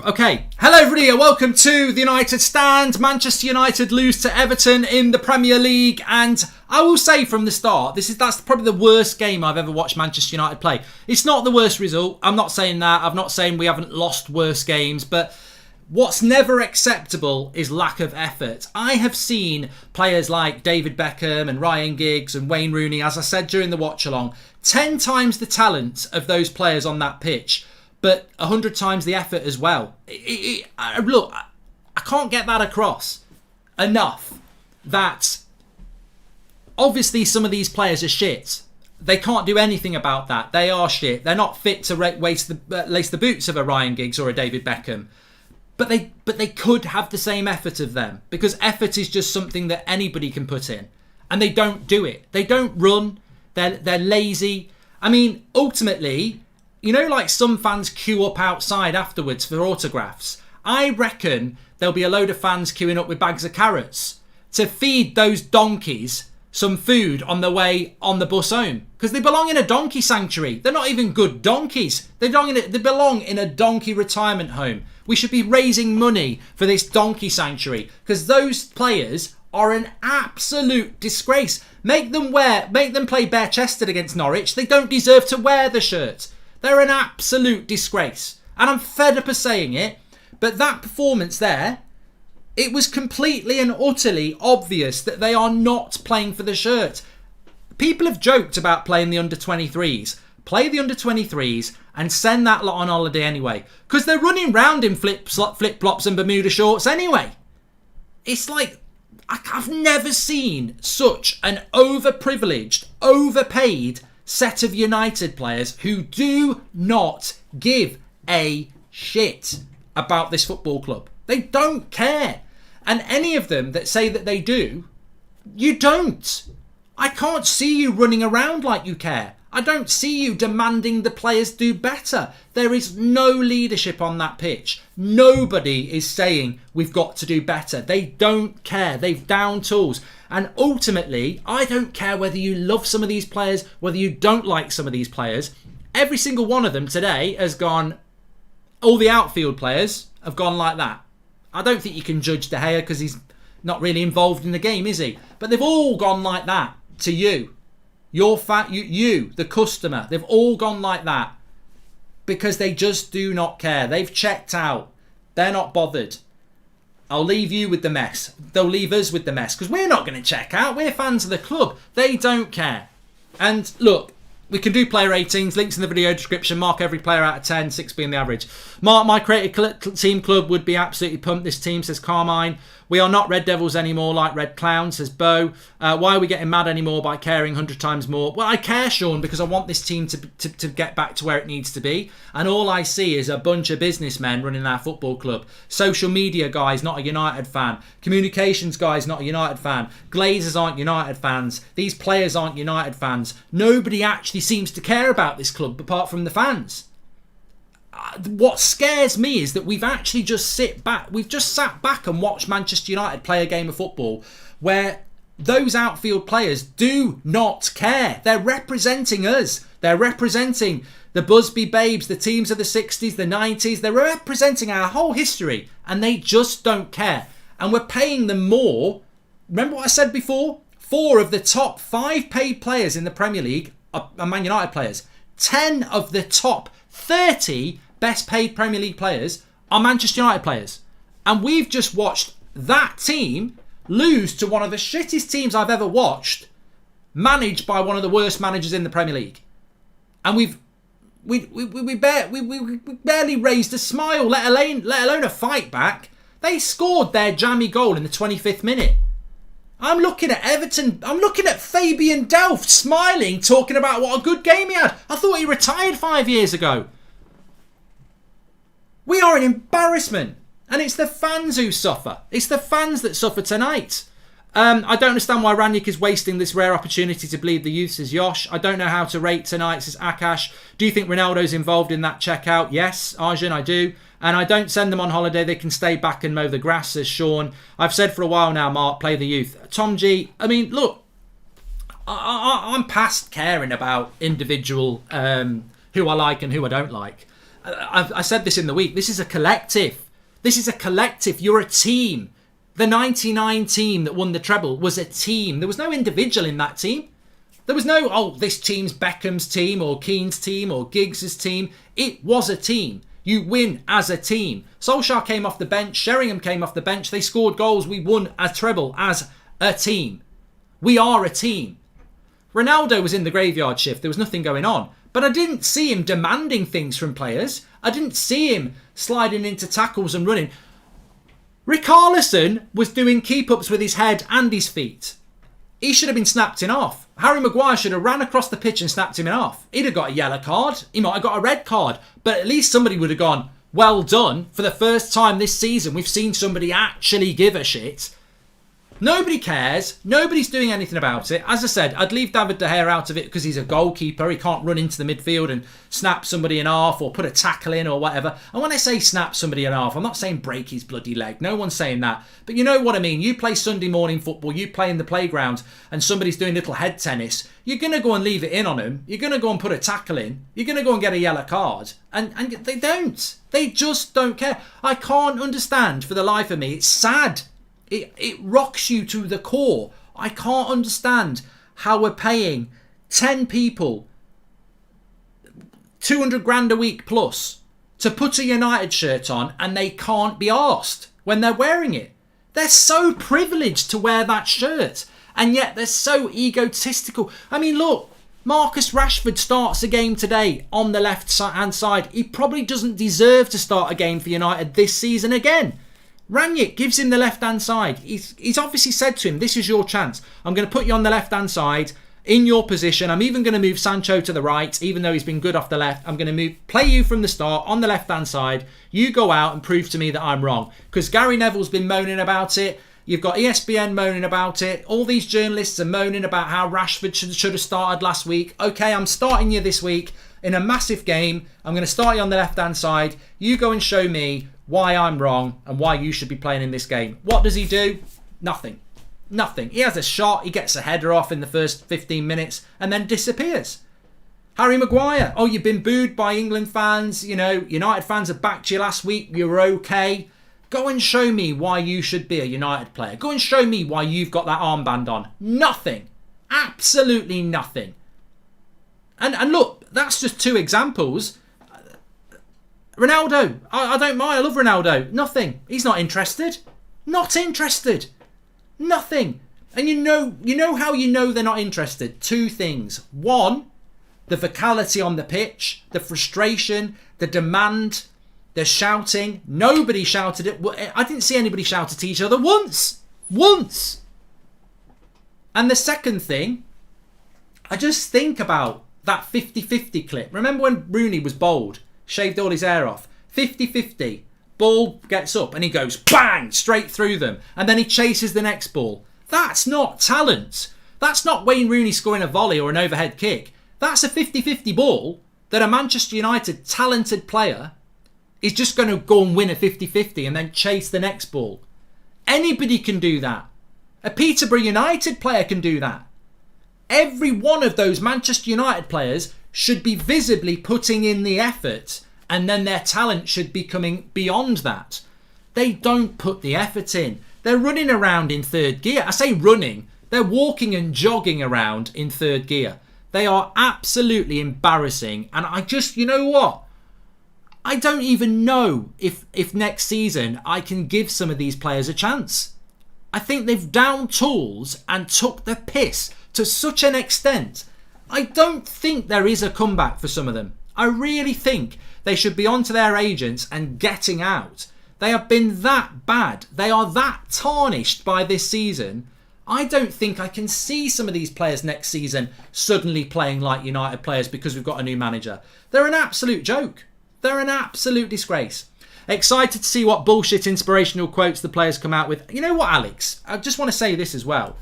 Okay, hello everybody and welcome to the United Stand. Manchester United lose to Everton in the Premier League, and I will say from the start, that's probably the worst game I've ever watched Manchester United play. It's not the worst result, I'm not saying that, I'm not saying we haven't lost worse games, but what's never acceptable is lack of effort. I have seen players like David Beckham and Ryan Giggs and Wayne Rooney, as I said during the watch along, 10 times the talent of those players on that pitch, but 100 times the effort as well. Look, I can't get that across enough that obviously some of these players are shit. They can't do anything about that. They are shit. They're not fit to lace the boots of a Ryan Giggs or a David Beckham. But they could have the same effort of them, because effort is just something that anybody can put in. And they don't do it. They don't run. They're lazy. I mean, ultimately, you know, like some fans queue up outside afterwards for autographs. I reckon there'll be a load of fans queuing up with bags of carrots to feed those donkeys some food on the way on the bus home, because they belong in a donkey sanctuary. They're not even good donkeys. They belong in a donkey retirement home. We should be raising money for this donkey sanctuary, because those players are an absolute disgrace. Make them play bare-chested against Norwich. They don't deserve to wear the shirt. They're an absolute disgrace. And I'm fed up of saying it, but that performance there, it was completely and utterly obvious that they are not playing for the shirt. People have joked about playing the under-23s. Play the under-23s and send that lot on holiday anyway, because they're running round in flip-flops and Bermuda shorts anyway. It's like, I've never seen such an overprivileged, overpaid set of United players who do not give a shit about this football club. They don't care. And any of them that say that they do, you don't. I can't see you running around like you care. I don't see you demanding the players do better. There is no leadership on that pitch. Nobody is saying we've got to do better. They don't care. They've down tools. And ultimately, I don't care whether you love some of these players, whether you don't like some of these players. Every single one of them today has gone, all the outfield players have gone like that. I don't think you can judge De Gea because he's not really involved in the game, is he? But they've all gone like that to you. You, the customer, they've all gone like that because they just do not care. They've checked out. They're not bothered. I'll leave you with the mess. They'll leave us with the mess because we're not going to check out. We're fans of the club. They don't care. And look, we can do player ratings. Links in the video description. Mark every player out of 10, 6 being the average. Mark, my creative team club would be absolutely pumped. This team, says Carmine. We are not Red Devils anymore like Red Clown, says Bo. Why are we getting mad anymore by caring 100 times more? Well, I care, Sean, because I want this team to get back to where it needs to be. And all I see is a bunch of businessmen running our football club. Social media guys, not a United fan. Communications guys, not a United fan. Glazers aren't United fans. These players aren't United fans. Nobody actually seems to care about this club apart from the fans. What scares me is that we've actually just sat back and watched Manchester United play a game of football where those outfield players do not care. They're representing us. They're representing the Busby Babes, the teams of the 60s, the 90s. They're representing our whole history, and they just don't care. And we're paying them more. Remember what I said before? 4 of the top 5 paid players in the Premier League are Man United players. 10 of the top 30 best paid Premier League players are Manchester United players. And we've just watched that team lose to one of the shittest teams I've ever watched, managed by one of the worst managers in the Premier League. And we barely raised a smile, let alone a fight back. They scored their jammy goal in the 25th minute. I'm looking at Everton. I'm looking at Fabian Delph smiling, talking about what a good game he had. I thought he retired 5 years ago. We are an embarrassment. And it's the fans who suffer. It's the fans that suffer tonight. I don't understand why Ranić is wasting this rare opportunity to bleed the youth, says Yosh. I don't know how to rate tonight, says Akash. Do you think Ronaldo's involved in that checkout? Yes, Arjun, I do. And I don't send them on holiday. They can stay back and mow the grass, says Sean. I've said for a while now, Mark, play the youth. Tom G, I mean, look, I'm past caring about individual who I like and who I don't like. I said this in the week. This is a collective. This is a collective. You're a team. The 99 team that won the treble was a team. There was no individual in that team. There was no, oh, this team's Beckham's team or Keane's team or Giggs' team. It was a team. You win as a team. Solskjaer came off the bench. Sheringham came off the bench. They scored goals. We won a treble as a team. We are a team. Ronaldo was in the graveyard shift. There was nothing going on. But I didn't see him demanding things from players. I didn't see him sliding into tackles and running. Richarlison was doing keep-ups with his head and his feet. He should have been snapped in half. Harry Maguire should have ran across the pitch and snapped him in half. He'd have got a yellow card. He might have got a red card. But at least somebody would have gone, well done. For the first time this season, we've seen somebody actually give a shit. Nobody cares. Nobody's doing anything about it. As I said, I'd leave David De Gea out of it because he's a goalkeeper. He can't run into the midfield and snap somebody in half or put a tackle in or whatever. And when I say snap somebody in half, I'm not saying break his bloody leg. No one's saying that. But you know what I mean. You play Sunday morning football, you play in the playground and somebody's doing little head tennis. You're going to go and leave it in on him. You're going to go and put a tackle in. You're going to go and get a yellow card. And they don't. They just don't care. I can't understand for the life of me. It's sad. It rocks you to the core. I can't understand how we're paying 10 people 200 grand a week plus to put a United shirt on and they can't be arsed when they're wearing it. They're so privileged to wear that shirt and yet they're so egotistical. I mean, look, Marcus Rashford starts a game today on the left-hand side. He probably doesn't deserve to start a game for United this season again. Ranić gives him the left-hand side. He's obviously said to him, this is your chance. I'm going to put you on the left-hand side in your position. I'm even going to move Sancho to the right, even though he's been good off the left. I'm going to play you from the start on the left-hand side. You go out and prove to me that I'm wrong. Because Gary Neville's been moaning about it. You've got ESPN moaning about it. All these journalists are moaning about how Rashford should have started last week. Okay, I'm starting you this week in a massive game. I'm going to start you on the left-hand side. You go and show me why I'm wrong and why you should be playing in this game. What does he do? Nothing. Nothing. He has a shot, he gets a header off in the first 15 minutes and then disappears. Harry Maguire. Oh, you've been booed by England fans. You know, United fans have backed you last week. You were okay. Go and show me why you should be a United player. Go and show me why you've got that armband on. Nothing. Absolutely nothing. And look, that's just two examples. Ronaldo, I don't mind. I love Ronaldo. Nothing. He's not interested. Not interested. Nothing. And you know how you know they're not interested? Two things. One, the vocality on the pitch, the frustration, the demand, the shouting. Nobody shouted it. I didn't see anybody shout at each other once. Once. And the second thing, I just think about that 50-50 clip. Remember when Rooney was bowled? Shaved all his hair off. 50-50. Ball gets up and he goes bang straight through them. And then he chases the next ball. That's not talent. That's not Wayne Rooney scoring a volley or an overhead kick. That's a 50-50 ball that a Manchester United talented player is just going to go and win a 50-50 and then chase the next ball. Anybody can do that. A Peterborough United player can do that. Every one of those Manchester United players should be visibly putting in the effort and then their talent should be coming beyond that. They don't put the effort in. They're running around in third gear. I say running. They're walking and jogging around in third gear. They are absolutely embarrassing. And I just, you know what? I don't even know if next season I can give some of these players a chance. I think they've downed tools and took the piss to such an extent. I don't think there is a comeback for some of them. I really think they should be on to their agents and getting out. They have been that bad. They are that tarnished by this season. I don't think I can see some of these players next season suddenly playing like United players because we've got a new manager. They're an absolute joke. They're an absolute disgrace. Excited to see what bullshit inspirational quotes the players come out with. You know what, Alex? I just want to say this as well.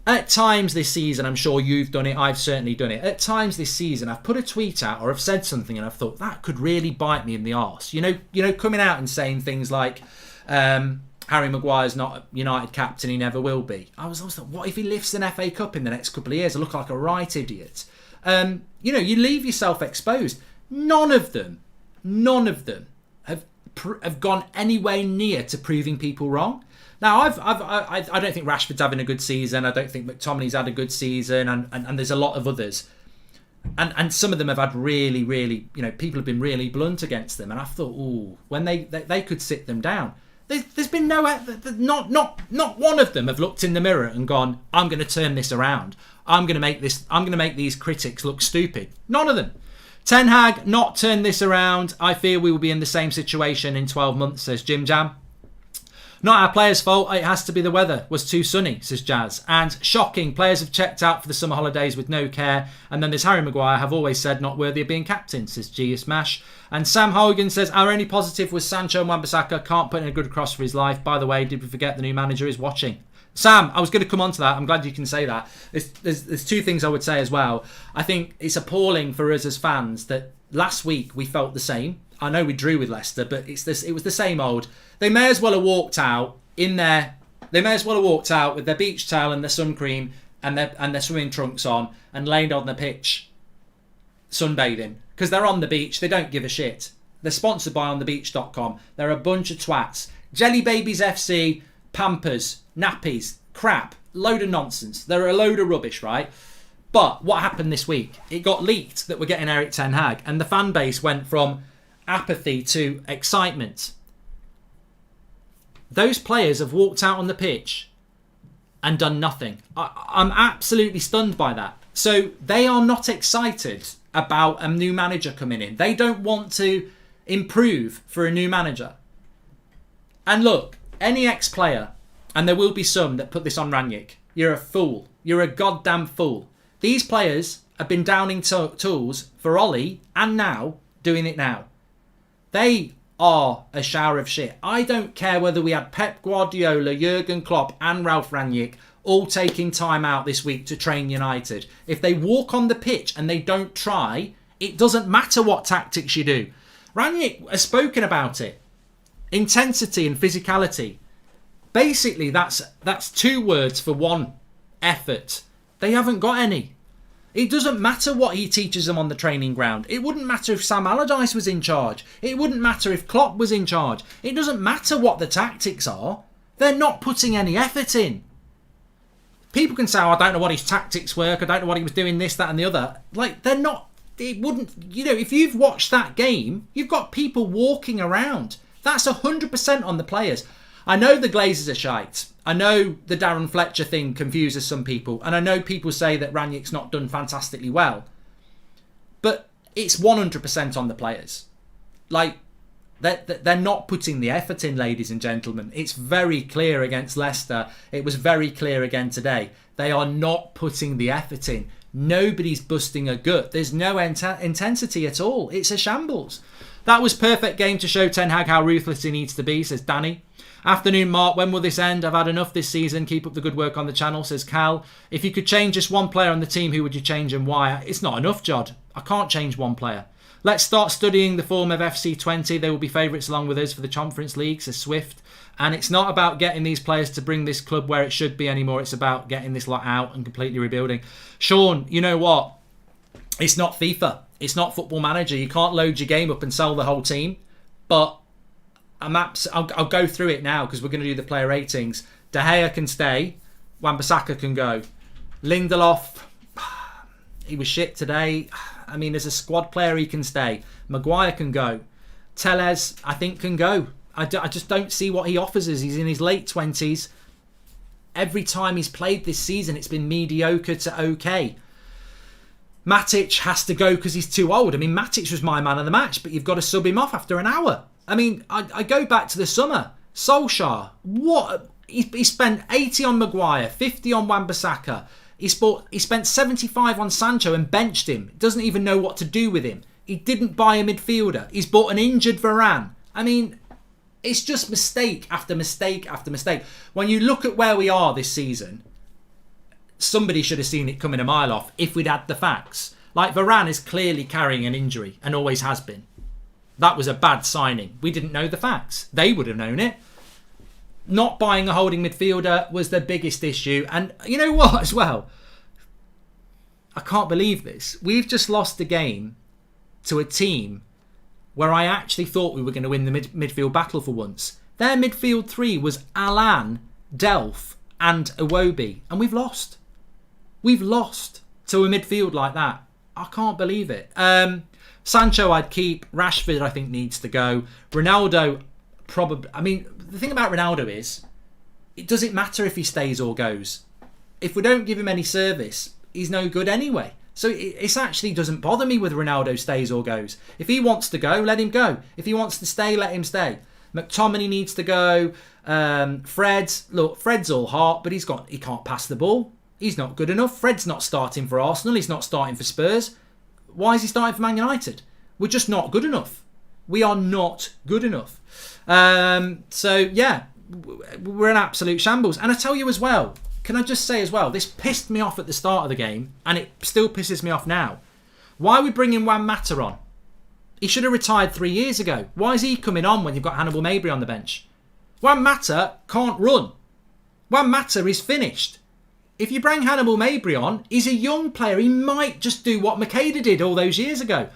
At times this season, I'm sure you've done it, I've certainly done it. At times this season, I've put a tweet out or I've said something and I've thought, that could really bite me in the arse. You know, coming out and saying things like, Harry Maguire's not a United captain, he never will be. I was always thought, what if he lifts an FA Cup in the next couple of years? I look like a right idiot. You leave yourself exposed. None of them none of them have gone anywhere near to proving people wrong. Now, I don't think Rashford's having a good season. I don't think McTominay's had a good season, and there's a lot of others. And some of them have had really, really, people have been really blunt against them. And I thought, when they could sit them down. There's been not one of them have looked in the mirror and gone, I'm going to turn this around. I'm going to make these critics look stupid. None of them. Ten Hag not turn this around. I fear we will be in the same situation in 12 months, says Jim Jam. Not our players' fault. It has to be the weather. Was too sunny, says Jazz. And shocking, players have checked out for the summer holidays with no care. And then there's Harry Maguire, have always said not worthy of being captain, says G. Smash. And Sam Hogan says, our only positive was Sancho and Wan-Bissaka can't put in a good cross for his life. By the way, did we forget the new manager is watching? Sam, I was going to come on to that. I'm glad you can say that. There's two things I would say as well. I think it's appalling for us as fans that last week we felt the same. I know we drew with Leicester, but it was the same old. They may as well have walked out with their beach towel and their sun cream and their swimming trunks on and laid on the pitch sunbathing, because they're on the beach. They don't give a shit. They're sponsored by onthebeach.com. They're a bunch of twats. Jelly Babies FC, Pampers, nappies, crap, load of nonsense. They're a load of rubbish, right? But what happened this week? It got leaked that we're getting Erik ten Hag, and the fan base went from apathy to excitement. Those players have walked out on the pitch and done nothing. I'm absolutely stunned by that. So they are not excited about a new manager coming in. They don't want to improve for a new manager. And look, any ex-player, and there will be some that put this on Rangnick, you're a fool. You're a goddamn fool. These players have been downing tools for Ollie and now doing it now. They are a shower of shit. I don't care whether we had Pep Guardiola, Jurgen Klopp and Ralph Rangnick all taking time out this week to train United. If they walk on the pitch and they don't try, it doesn't matter what tactics you do. Rangnick has spoken about it. Intensity and physicality. Basically, that's two words for one: effort. They haven't got any. It doesn't matter what he teaches them on the training ground. It wouldn't matter if Sam Allardyce was in charge. It wouldn't matter if Klopp was in charge. It doesn't matter what the tactics are. They're not putting any effort in. People can say, I don't know what his tactics work. I don't know what he was doing, this, that and the other. Like, they're not... It wouldn't... if you've watched that game, you've got people walking around. That's 100% on the players. I know the Glazers are shite. I know the Darren Fletcher thing confuses some people. And I know people say that Rangnick's not done fantastically well. But it's 100% on the players. Like, they're not putting the effort in, ladies and gentlemen. It's very clear against Leicester. It was very clear again today. They are not putting the effort in. Nobody's busting a gut. There's no intensity at all. It's a shambles. That was perfect game to show Ten Hag how ruthless he needs to be, says Danny. Afternoon, Mark. When will this end? I've had enough this season. Keep up the good work on the channel, says Cal. If you could change just one player on the team, who would you change and why? It's not enough, Jod. I can't change one player. Let's start studying the form of FC20. They will be favourites along with us for the Conference League, says Swift. And it's not about getting these players to bring this club where it should be anymore. It's about getting this lot out and completely rebuilding. Sean, you know what? It's not FIFA. It's not Football Manager. You can't load your game up and sell the whole team. But I'll go through it now because we're going to do the player ratings. De Gea can stay. Wan-Bissaka can go. Lindelof, he was shit today. I mean, as a squad player, he can stay. Maguire can go. Tellez, I think, can go. I just don't see what he offers us. He's in his late 20s. Every time he's played this season, it's been mediocre to okay. Matic has to go because he's too old. I mean, Matic was my man of the match, but you've got to sub him off after an hour. I mean, I go back to the summer. Solskjaer, what? He spent 80 on Maguire, 50 on Wan-Bissaka. He spent 75 on Sancho and benched him. Doesn't even know what to do with him. He didn't buy a midfielder. He's bought an injured Varane. I mean, it's just mistake after mistake after mistake. When you look at where we are this season, somebody should have seen it coming a mile off if we'd had the facts. Like, Varane is clearly carrying an injury and always has been. That was a bad signing. We didn't know the facts. They would have known it. Not buying a holding midfielder was the biggest issue. And you know what as well? I can't believe this. We've just lost the game to a team where I actually thought we were going to win the midfield battle for once. Their midfield three was Alan, Delph and Iwobi, and we've lost. We've lost to a midfield like that. I can't believe it. Sancho I'd keep. Rashford I think needs to go. Ronaldo probably... I mean, the thing about Ronaldo is, it doesn't matter if he stays or goes. If we don't give him any service, he's no good anyway. So it actually doesn't bother me whether Ronaldo stays or goes. If he wants to go, let him go. If he wants to stay, let him stay. McTominay needs to go. Fred's all heart, but he can't pass the ball. He's not good enough. Fred's not starting for Arsenal. He's not starting for Spurs. Why is he starting for Man United? We're just not good enough. We are not good enough. So, yeah, we're in absolute shambles. And I tell you as well, can I just say as well, this pissed me off at the start of the game, and it still pisses me off now. Why are we bringing Juan Mata on? He should have retired 3 years ago. Why is he coming on when you've got Hannibal Mabry on the bench? Juan Mata can't run. Juan Mata is finished. If you bring Hannibal Mabry on, he's a young player. He might just do what Makeda did all those years ago.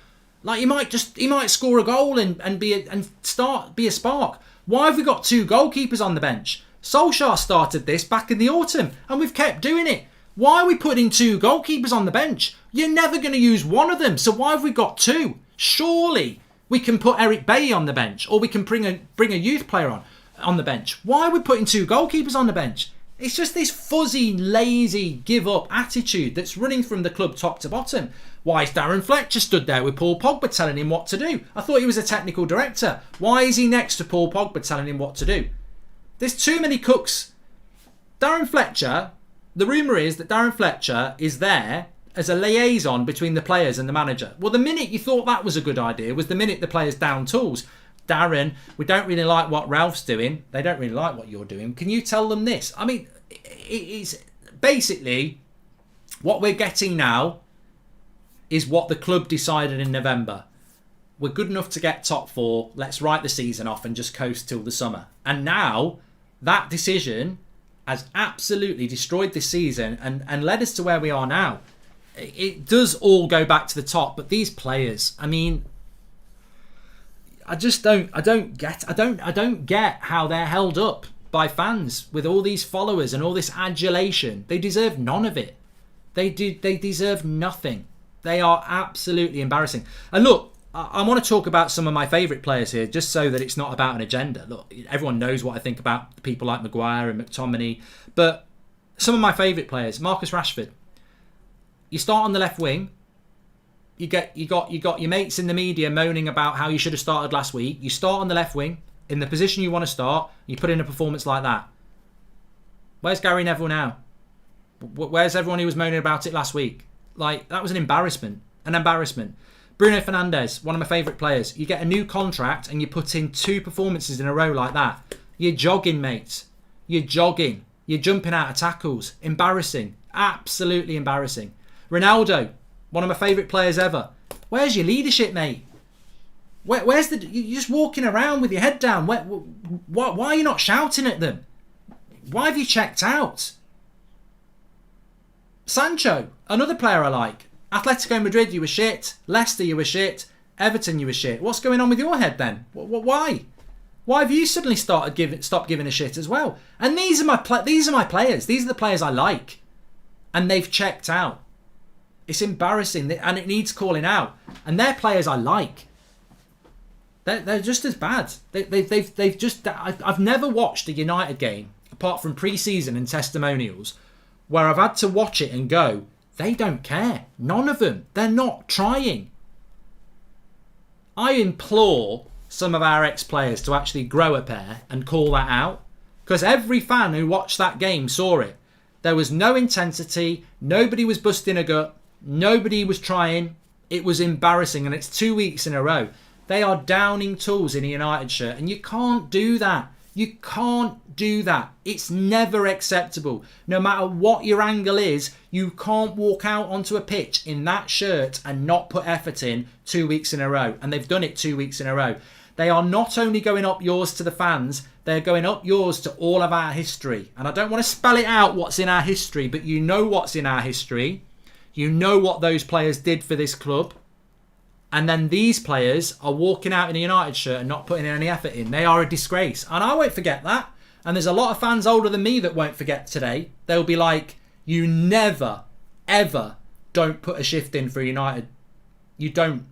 Like he might score a goal and be a spark. Why have we got 2 goalkeepers on the bench? Solskjaer started this back in the autumn, and we've kept doing it. Why are we putting 2 goalkeepers on the bench? You're never going to use one of them, so why have we got 2? Surely we can put Eric Bailly on the bench, or we can bring a youth player on the bench. Why are we putting 2 goalkeepers on the bench? It's just this fuzzy, lazy, give-up attitude that's running from the club top to bottom. Why is Darren Fletcher stood there with Paul Pogba telling him what to do? I thought he was a technical director. Why is he next to Paul Pogba telling him what to do? There's too many cooks. Darren Fletcher, the rumour is that Darren Fletcher is there as a liaison between the players and the manager. Well, the minute you thought that was a good idea was the minute the players down tools. Darren, we don't really like what Ralph's doing. They don't really like what you're doing. Can you tell them this? I mean, it's basically what we're getting now is what the club decided in November. We're good enough to get top 4. Let's write the season off and just coast till the summer. And now that decision has absolutely destroyed this season and led us to where we are now. It does all go back to the top, but these players, I mean, I don't get how they're held up by fans with all these followers and all this adulation. They deserve none of it. They deserve nothing. They are absolutely embarrassing. And look, I want to talk about some of my favourite players here, just so that it's not about an agenda. Look, everyone knows what I think about people like Maguire and McTominay, but some of my favourite players, Marcus Rashford. You start on the left wing. You got your mates in the media moaning about how you should have started last week. You start on the left wing in the position you want to start. You put in a performance like that. Where's Gary Neville now? Where's everyone who was moaning about it last week? Like, that was an embarrassment. An embarrassment. Bruno Fernandes, one of my favourite players. You get a new contract and you put in 2 performances in a row like that. You're jogging, mate. You're jogging. You're jumping out of tackles. Embarrassing. Absolutely embarrassing. Ronaldo, one of my favourite players ever. Where's your leadership, mate? Where's you're just walking around with your head down. Why are you not shouting at them? Why have you checked out? Sancho, another player I like. Atletico Madrid, you were shit. Leicester, you were shit. Everton, you were shit. What's going on with your head then? Why? Why have you suddenly stopped giving a shit as well? And these are my players. These are the players I like, and they've checked out. It's embarrassing, and it needs calling out. And they're players I like. They're just as bad. They've just. I've never watched a United game apart from pre-season and testimonials where I've had to watch it and go, they don't care. None of them. They're not trying. I implore some of our ex-players to actually grow a pair and call that out, because every fan who watched that game saw it. There was no intensity. Nobody was busting a gut. Nobody was trying. It was embarrassing, and it's 2 weeks in a row. They are downing tools in a United shirt, and you can't do that. You can't do that. It's never acceptable. No matter what your angle is, you can't walk out onto a pitch in that shirt and not put effort in 2 weeks in a row. And they've done it 2 weeks in a row. They are not only going up yours to the fans, they're going up yours to all of our history. And I don't want to spell it out what's in our history, but you know what's in our history. You know what those players did for this club. And then these players are walking out in a United shirt and not putting any effort in. They are a disgrace. And I won't forget that. And there's a lot of fans older than me that won't forget today. They'll be like, you never, ever don't put a shift in for United. You don't.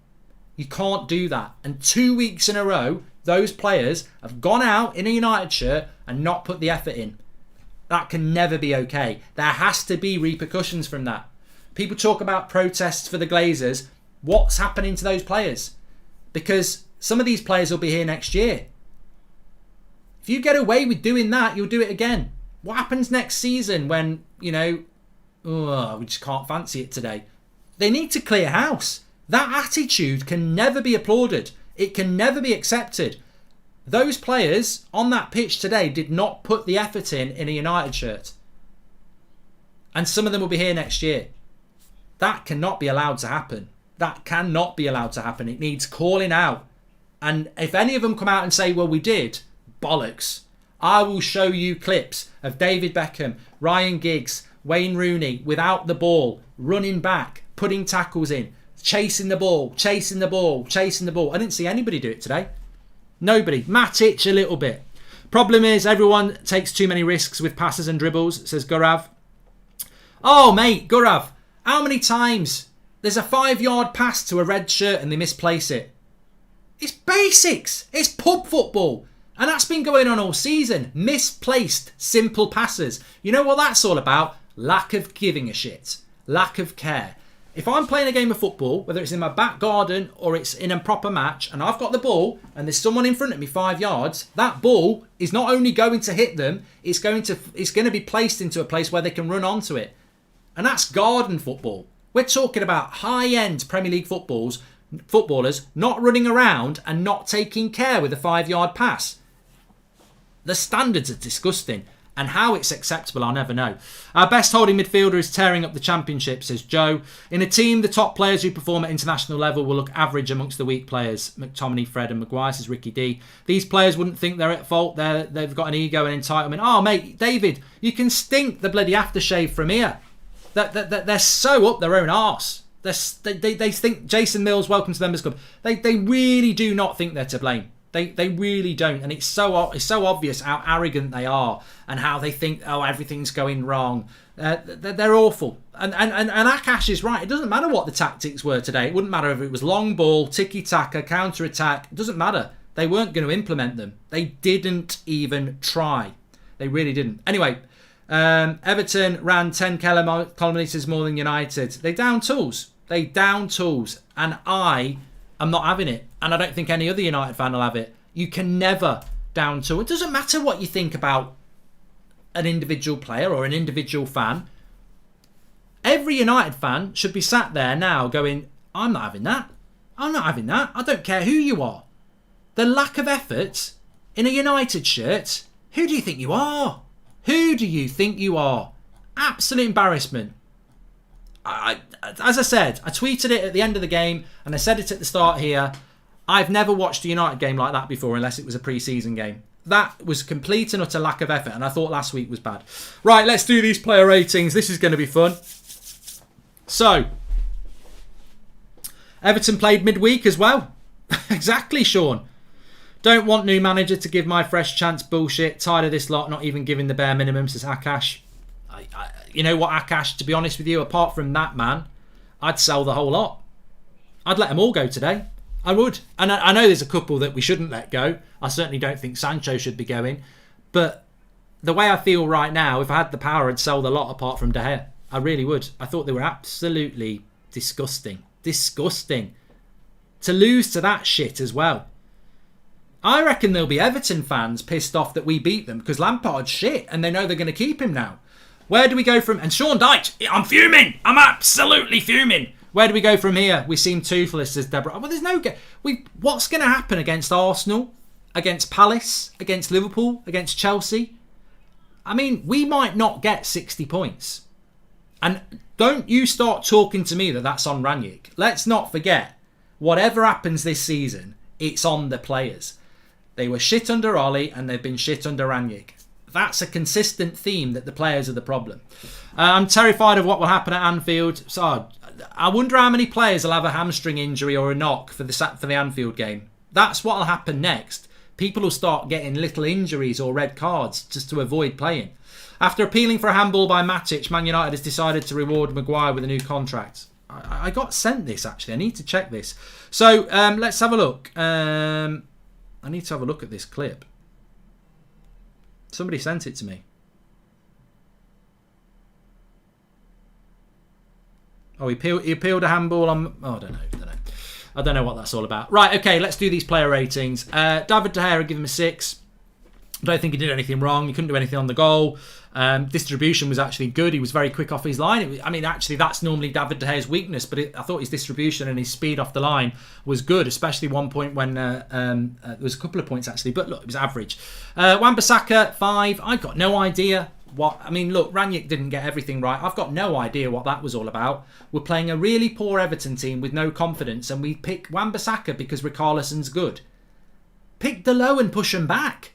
You can't do that. And 2 weeks in a row, those players have gone out in a United shirt and not put the effort in. That can never be okay. There has to be repercussions from that. People talk about protests for the Glazers. What's happening to those players? Because some of these players will be here next year. If you get away with doing that, you'll do it again. What happens next season when, we just can't fancy it today? They need to clear house. That attitude can never be applauded. It can never be accepted. Those players on that pitch today did not put the effort in a United shirt. And some of them will be here next year. That cannot be allowed to happen. That cannot be allowed to happen. It needs calling out. And if any of them come out and say, well, we did, bollocks. I will show you clips of David Beckham, Ryan Giggs, Wayne Rooney without the ball, running back, putting tackles in, chasing the ball, chasing the ball, chasing the ball. I didn't see anybody do it today. Nobody. Matic a little bit. Problem is everyone takes too many risks with passes and dribbles, says Gurav. Oh, mate, Gurav, how many times there's a 5-yard pass to a red shirt and they misplace it? It's basics. It's pub football. And that's been going on all season. Misplaced, simple passes. You know what that's all about? Lack of giving a shit. Lack of care. If I'm playing a game of football, whether it's in my back garden or it's in a proper match, and I've got the ball and there's someone in front of me 5 yards, that ball is not only going to hit them, it's going to be placed into a place where they can run onto it. And that's garden football. We're talking about high-end Premier League footballers not running around and not taking care with a 5-yard pass. The standards are disgusting. And how it's acceptable, I'll never know. Our best holding midfielder is tearing up the championship, says Joe. In a team, the top players who perform at international level will look average amongst the weak players. McTominay, Fred and Maguire, says Ricky D. These players wouldn't think they're at fault. They've got an ego and entitlement. Oh, mate, David, you can stink the bloody aftershave from here. They're so up their own arse. They think Jason Mills, welcome to the Members Club. They really do not think they're to blame. They really don't, and it's so obvious how arrogant they are and how they think, oh, everything's going wrong. They're awful, and Akash is right. It doesn't matter what the tactics were today. It wouldn't matter if it was long ball, tiki-taka, counter-attack. It doesn't matter. They weren't going to implement them. They didn't even try. They really didn't. Anyway, Everton ran 10 kilometres more than United. They down tools, and I'm not having it. And I don't think any other United fan will have it. You can never down tool. It doesn't matter what you think about an individual player or an individual fan. Every United fan should be sat there now going, I'm not having that. I'm not having that. I don't care who you are. The lack of effort in a United shirt. Who do you think you are? Who do you think you are? Absolute embarrassment. As I said, I tweeted it at the end of the game and I said it at the start here. I've never watched a United game like that before unless it was a pre-season game. That was complete and utter lack of effort, and I thought last week was bad. Right, let's do these player ratings. This is going to be fun. So, Everton played midweek as well. Exactly, Sean. Don't want new manager to give my fresh chance bullshit. Tired of this lot not even giving the bare minimum, says Akash. You know what, Akash, to be honest with you, apart from that man, I'd sell the whole lot. I'd let them all go today. I would. And I know there's a couple that we shouldn't let go. I certainly don't think Sancho should be going. But the way I feel right now, if I had the power, I'd sell the lot apart from De Gea. I really would. I thought they were absolutely disgusting. Disgusting. To lose to that shit as well. I reckon there'll be Everton fans pissed off that we beat them because Lampard's shit and they know they're going to keep him now. Where do we go from... And Sean Dyche, I'm fuming. I'm absolutely fuming. Where do we go from here? We seem toothless, says Deborah. Well, there's no... What's going to happen against Arsenal, against Palace, against Liverpool, against Chelsea? I mean, we might not get 60 points. And don't you start talking to me that that's on Ranić. Let's not forget, whatever happens this season, it's on the players. They were shit under Ollie and they've been shit under Ranić. That's a consistent theme that the players are the problem. I'm terrified of what will happen at Anfield. So I wonder how many players will have a hamstring injury or a knock for the Anfield game. That's what will happen next. People will start getting little injuries or red cards just to avoid playing. After appealing for a handball by Matic, Man United has decided to reward Maguire with a new contract. I got sent this, actually. I need to check this. So, let's have a look. I need to have a look at this clip. Somebody sent it to me. Oh, he appealed a handball on... Oh, I don't know. I don't know what that's all about. Right, okay, let's do these player ratings. David De Gea, I give him a 6. I don't think he did anything wrong. He couldn't do anything on the goal. Distribution was actually good. He was very quick off his line. Actually, that's normally David De Gea's weakness, but I thought his distribution and his speed off the line was good, especially one point when there was a couple of points, actually, but look, it was average. Wan-Bissaka, 5. I've got no idea what... look, Rangnick didn't get everything right. I've got no idea what that was all about. We're playing a really poor Everton team with no confidence, and we pick Wan-Bissaka because Richarlison's good. Pick Delo and push him back.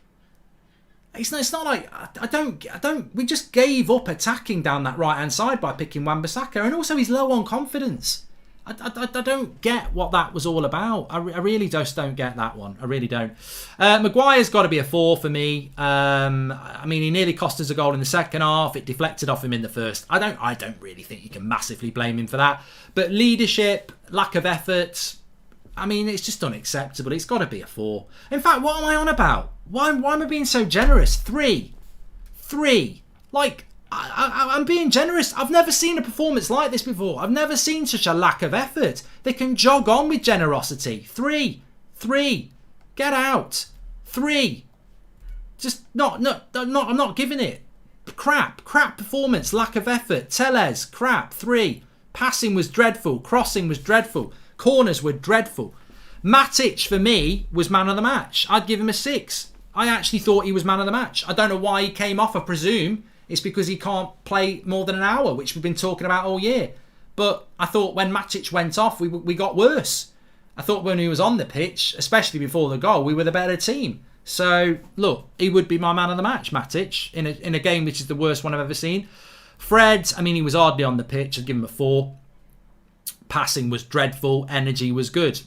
It's not like I don't. We just gave up attacking down that right hand side by picking Wan-Bissaka, and also he's low on confidence. I don't get what that was all about. I really just don't get that one. I really don't. Maguire's got to be a 4 for me. He nearly cost us a goal in the second half. It deflected off him in the first. I don't really think you can massively blame him for that. But leadership, lack of effort. It's just unacceptable. It's got to be a 4. In fact, what am I on about? Why am I being so generous? 3. Like, I'm being generous. I've never seen a performance like this before. I've never seen such a lack of effort. They can jog on with generosity. 3. Get out. 3. Just I'm not giving it. Crap performance, lack of effort. Tellez, crap. 3. Passing was dreadful. Crossing was dreadful. Corners were dreadful. Matic, for me, was man of the match. I'd give him a 6. I actually thought he was man of the match. I don't know why he came off. I presume it's because he can't play more than an hour, which we've been talking about all year. But I thought when Matic went off, we got worse. I thought when he was on the pitch, especially before the goal, we were the better team. So, look, he would be my man of the match, Matic, in a game which is the worst one I've ever seen. Fred, he was hardly on the pitch. I'd give him a 4. Passing was dreadful. Energy was good.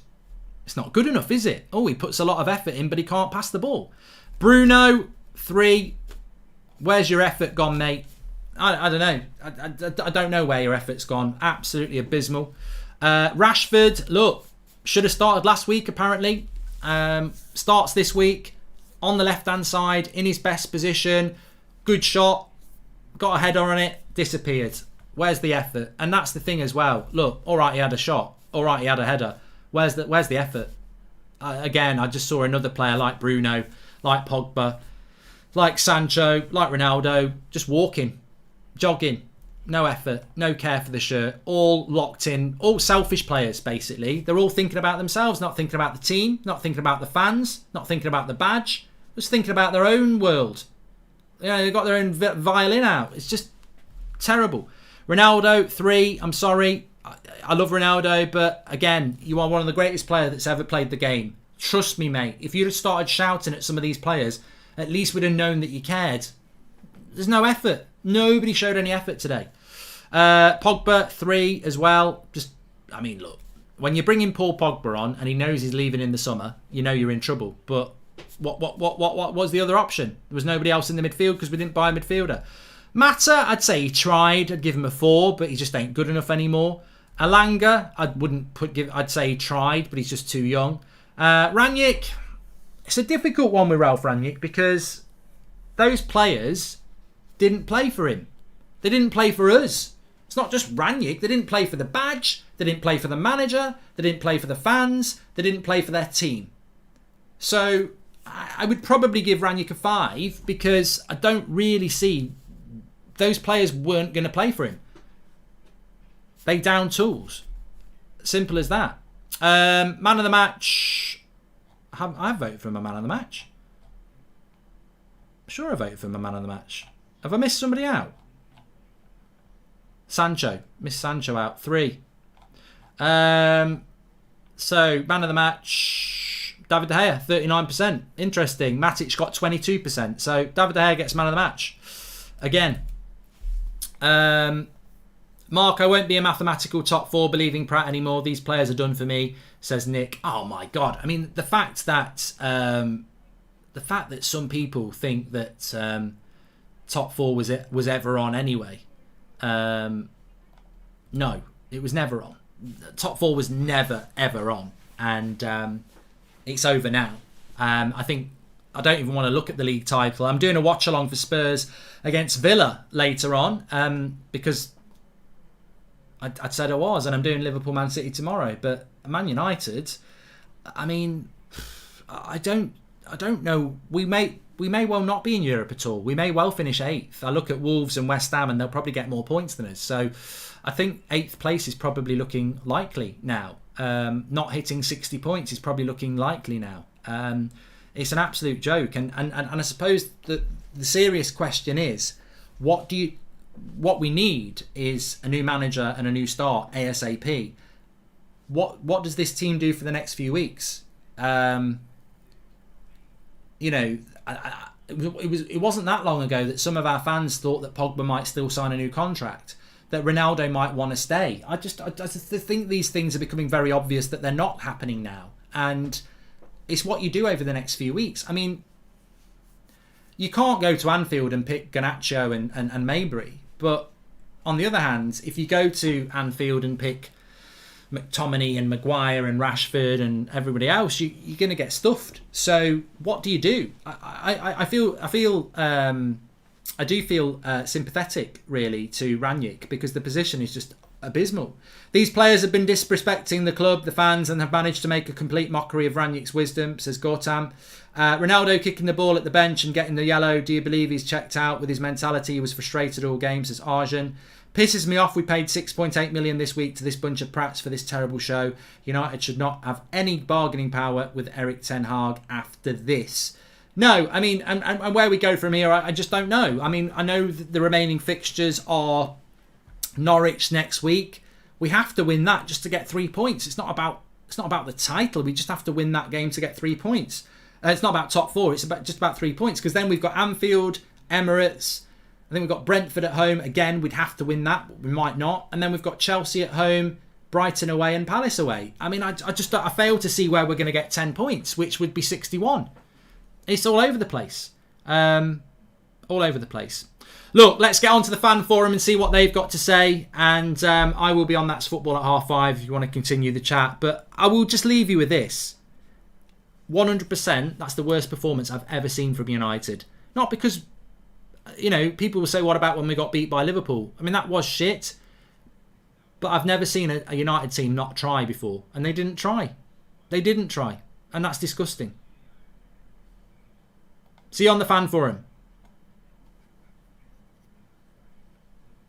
It's not good enough, is it? Oh, he puts a lot of effort in, but he can't pass the ball. Bruno, 3. Where's your effort gone, mate? I don't know. I don't know where your effort's gone. Absolutely abysmal. Rashford, look, should have started last week, apparently. Starts this week on the left-hand side, in his best position. Good shot. Got a header on it. Disappeared. Where's the effort? And that's the thing as well. Look, all right, he had a shot. All right, he had a header. Where's the effort? Again, I just saw another player like Bruno, like Pogba, like Sancho, like Ronaldo, just walking, jogging. No effort, no care for the shirt. All locked in, all selfish players, basically. They're all thinking about themselves, not thinking about the team, not thinking about the fans, not thinking about the badge, just thinking about their own world. They've got their own violin out. It's just terrible. Ronaldo, 3. I'm sorry. I love Ronaldo, but again, you are one of the greatest players that's ever played the game. Trust me, mate. If you'd have started shouting at some of these players, at least we'd have known that you cared. There's no effort. Nobody showed any effort today. Pogba, 3 as well. Look, when you're bringing Paul Pogba on and he knows he's leaving in the summer, you know you're in trouble. But what was the other option? There was nobody else in the midfield because we didn't buy a midfielder. Mata, I'd say he tried. I'd give him a 4, but he just ain't good enough anymore. Alanga, I'd say he tried, but he's just too young. Rangnick, it's a difficult one with Ralph Rangnick because those players didn't play for him. They didn't play for us. It's not just Rangnick. They didn't play for the badge. They didn't play for the manager. They didn't play for the fans. They didn't play for their team. So I would probably give Rangnick a 5 because I don't really see those players weren't going to play for him. They down tools. Simple as that. Man of the match. I voted for him a man of the match. Sure I voted for him a man of the match. Have I missed somebody out? Sancho. Missed Sancho out. 3. So, man of the match. David De Gea, 39%. Interesting. Matic got 22%. So, David De Gea gets man of the match. Again. Mark, I won't be a mathematical top 4 believing Pratt anymore. These players are done for me, says Nick. Oh my God. I mean, the fact that some people think that top 4 was ever on anyway. No, it was never on. Top 4 was never, ever on. And it's over now. I don't even want to look at the league title. I'm doing a watch along for Spurs against Villa later on because I said I was, and I'm doing Liverpool Man City tomorrow. But Man United, I mean, I don't know. We may well not be in Europe at all. We may well finish 8th. I look at Wolves and West Ham, and they'll probably get more points than us. So I think 8th place is probably looking likely now. Not hitting 60 points is probably looking likely now. It's an absolute joke, and I suppose the serious question is, what we need is a new manager and a new start ASAP. What does this team do for the next few weeks? It wasn't that long ago that some of our fans thought that Pogba might still sign a new contract, that Ronaldo might want to stay. I just think these things are becoming very obvious that they're not happening now, and it's what you do over the next few weeks. I mean, you can't go to Anfield and pick Garnacho and Maybury, but on the other hand, if you go to Anfield and pick McTominay and Maguire and Rashford and everybody else, you're going to get stuffed. So what do you do? I do feel sympathetic really to Rangnick, because the position is just abysmal. These players have been disrespecting the club, the fans, and have managed to make a complete mockery of Rangnick's wisdom, says Gortam. Ronaldo kicking the ball at the bench and getting the yellow. Do you believe he's checked out with his mentality? He was frustrated all game, says Arjun. Pisses me off we paid 6.8 million this week to this bunch of prats for this terrible show. United should not have any bargaining power with Erik ten Hag after this. No, I mean, and where we go from here, I just don't know. I mean, I know that the remaining fixtures are Norwich next week. We have to win that just to get 3 points. It's not about the title. We just have to win that game to get 3 points. It's not about top 4. It's just about 3 points, because then we've got Anfield, Emirates. I think we've got Brentford at home. Again, we'd have to win that, but we might not. And then we've got Chelsea at home, Brighton away, and Palace away. I mean, I fail to see where we're going to get 10 points, which would be 61. It's all over the place. All over the place. Look, let's get on to the fan forum and see what they've got to say. And I will be on That's Football at 5:30 if you want to continue the chat. But I will just leave you with this. 100%, that's the worst performance I've ever seen from United. Not because, people will say, what about when we got beat by Liverpool? I mean, that was shit. But I've never seen a United team not try before. And they didn't try. They didn't try. And that's disgusting. See you on the fan forum.